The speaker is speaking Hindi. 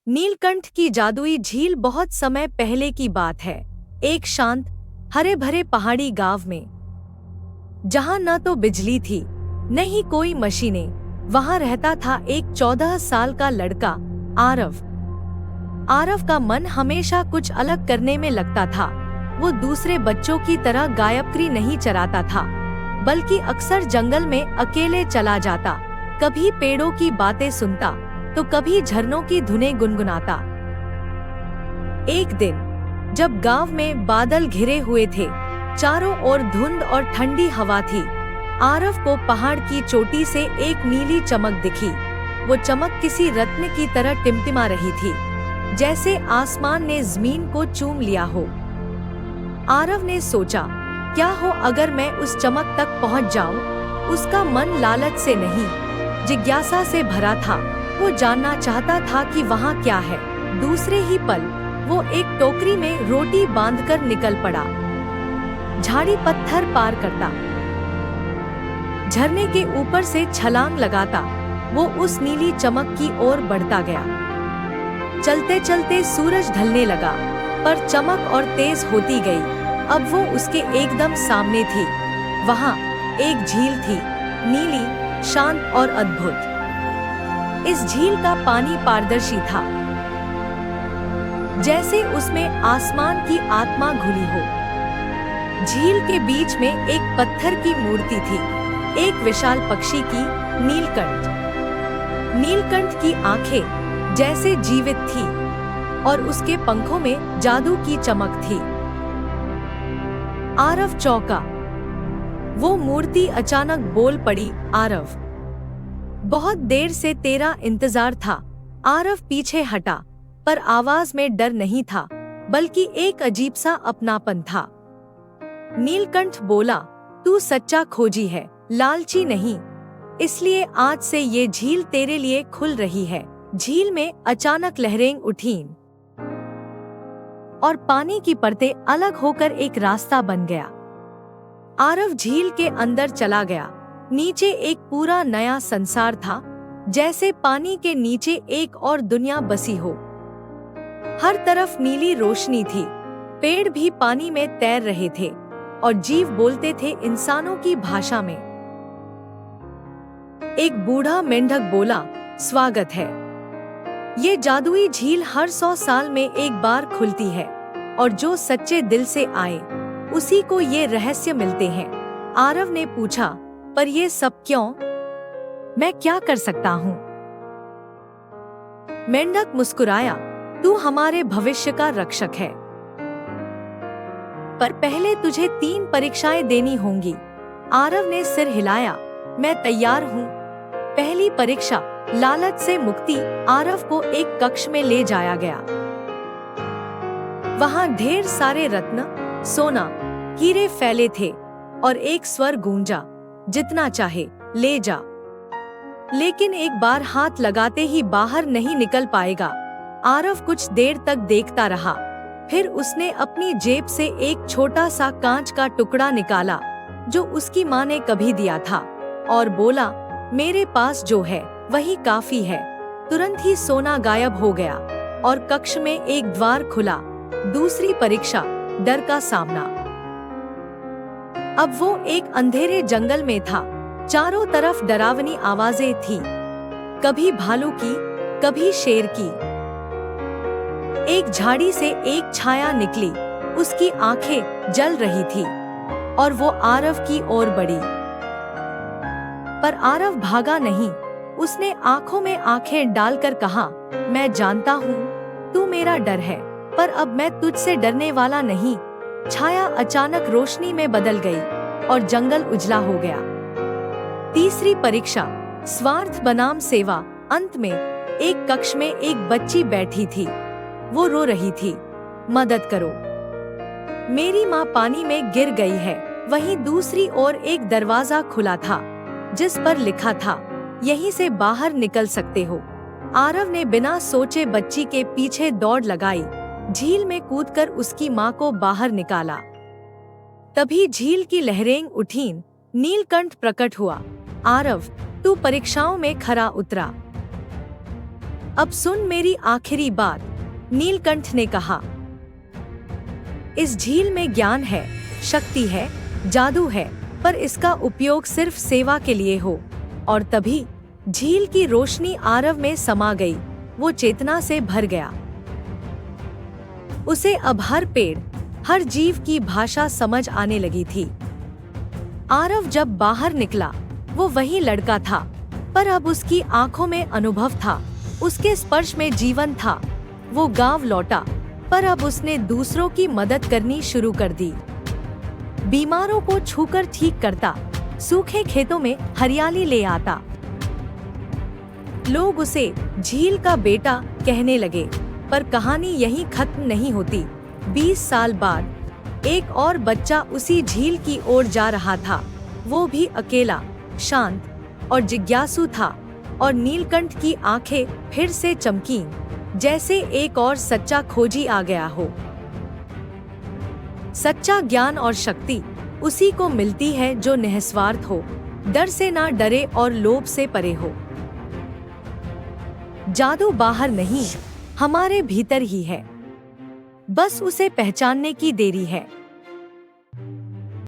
नीलकंठ की जादुई झील बहुत समय पहले की बात है। एक शांत, हरे भरे पहाड़ी गांव में, जहां न तो बिजली थी, न ही कोई मशीनें, वहां रहता था एक 14 साल का लड़का, आरव। आरव का मन हमेशा कुछ अलग करने में लगता था। वो दूसरे बच्चों की तरह गायत्री नहीं चराता था, बल्कि अक्सर जंगल में अकेले चला जाता, कभी पेड़ों की बातें सुनता तो कभी झरनों की धुनें गुनगुनाता। एक दिन जब गांव में बादल घिरे हुए थे, चारों ओर धुंध और ठंडी हवा थी, आरव को पहाड़ की चोटी से एक नीली चमक दिखी। वो चमक किसी रत्न की तरह टिमटिमा रही थी, जैसे आसमान ने जमीन को चूम लिया हो। आरव ने सोचा, क्या हो अगर मैं उस चमक तक पहुंच जाऊं? उसका मन लालच से नहीं, जिज्ञासा से भरा था। वो जानना चाहता था कि वहाँ क्या है। दूसरे ही पल वो एक टोकरी में रोटी बांधकर निकल पड़ा, झाड़ी पत्थर पार करता, झरने के ऊपर से छलांग लगाता। वो उस नीली चमक की ओर बढ़ता गया। चलते चलते सूरज ढलने लगा, पर चमक और तेज होती गई। अब वो उसके एकदम सामने थी। वहाँ एक झील थी, नीली, शांत और अद्भुत। इस झील का पानी पारदर्शी था, जैसे उसमें आसमान की आत्मा घुली हो। झील के बीच में एक पत्थर की मूर्ति थी, एक विशाल पक्षी की, नीलकंठ। नीलकंठ की आंखें जैसे जीवित थी और उसके पंखों में जादू की चमक थी। आरव चौंका। वो मूर्ति अचानक बोल पड़ी, आरव, बहुत देर से तेरा इंतजार था। आरव पीछे हटा, पर आवाज में डर नहीं था, बल्कि एक अजीब सा अपनापन था। नीलकंठ बोला, तू सच्चा खोजी है, लालची नहीं। इसलिए आज से ये झील तेरे लिए खुल रही है। झील में अचानक लहरें उठीं और पानी की परतें अलग होकर एक रास्ता बन गया। आरव झील के अंदर चला गया। नीचे एक पूरा नया संसार था, जैसे पानी के नीचे एक और दुनिया बसी हो। हर तरफ नीली रोशनी थी, पेड़ भी पानी में तैर रहे थे और जीव बोलते थे इंसानों की भाषा में। एक बूढ़ा मेंढक बोला, स्वागत है। ये जादुई झील हर 100 साल में एक बार खुलती है और जो सच्चे दिल से आए, उसी को ये रहस्य मिलते हैं। आरव ने पूछा, पर ये सब क्यों? मैं क्या कर सकता हूँ? मेंढक मुस्कुराया, तू हमारे भविष्य का रक्षक है, पर पहले तुझे 3 परीक्षाएं देनी होंगी। आरव ने सिर हिलाया, मैं तैयार हूँ। पहली परीक्षा, लालच से मुक्ति। आरव को एक कक्ष में ले जाया गया। वहाँ ढेर सारे रत्न, सोना, हीरे फैले थे और एक स्वर गूंजा, जितना चाहे ले जा। लेकिन एक बार हाथ लगाते ही बाहर नहीं निकल पाएगा। आरव कुछ देर तक देखता रहा, फिर उसने अपनी जेब से एक छोटा सा कांच का टुकड़ा निकाला, जो उसकी माँ ने कभी दिया था, और बोला, मेरे पास जो है वही काफी है। तुरंत ही सोना गायब हो गया और कक्ष में एक द्वार खुला। दूसरी परीक्षा, डर का सामना। अब वो एक अंधेरे जंगल में था। चारों तरफ डरावनी आवाजें थी, कभी भालू की, कभी शेर की। एक झाड़ी से एक छाया निकली, उसकी आंखें जल रही थी और वो आरव की ओर बढ़ी। पर आरव भागा नहीं। उसने आंखों में आंखें डालकर कहा, मैं जानता हूँ तू मेरा डर है, पर अब मैं तुझसे डरने वाला नहीं। छाया अचानक रोशनी में बदल गई और जंगल उजला हो गया। तीसरी परीक्षा, स्वार्थ बनाम सेवा। अंत में एक कक्ष में एक बच्ची बैठी थी। वो रो रही थी, मदद करो, मेरी माँ पानी में गिर गई है। वहीं दूसरी ओर एक दरवाजा खुला था, जिस पर लिखा था, यहीं से बाहर निकल सकते हो। आरव ने बिना सोचे बच्ची के पीछे दौड़ लगाई, झील में कूदकर उसकी माँ को बाहर निकाला। तभी झील की लहरें उठीं, नीलकंठ प्रकट हुआ। आरव, तू परीक्षाओं में खरा उतरा। अब सुन मेरी आखिरी बात, नीलकंठ ने कहा। इस झील में ज्ञान है, शक्ति है, जादू है, पर इसका उपयोग सिर्फ सेवा के लिए हो। और तभी झील की रोशनी आरव में समा गई, वो चेतना से भर गया। उसे अब हर पेड़, हर जीव की भाषा समझ आने लगी थी। आरव जब बाहर निकला, वो वही लड़का था, पर अब उसकी आंखों में अनुभव था, उसके स्पर्श में जीवन था। वो गांव लौटा, पर अब उसने दूसरों की मदद करनी शुरू कर दी। बीमारों को छूकर ठीक करता, सूखे खेतों में हरियाली ले आता। लोग उसे झील का बेटा कहने लगे, पर कहानी यहीं खत्म नहीं होती। 20 साल बाद एक और बच्चा उसी झील की ओर जा रहा था। वो भी अकेला, शांत और जिज्ञासु था, और नीलकंठ की आंखें फिर से चमकीं, जैसे एक और सच्चा खोजी आ गया हो। सच्चा ज्ञान और शक्ति उसी को मिलती है जो निस्वार्थ हो, डर से ना डरे और लोभ से परे हो। जादू बाहर नहीं, हमारे भीतर ही है, बस उसे पहचानने की देरी है।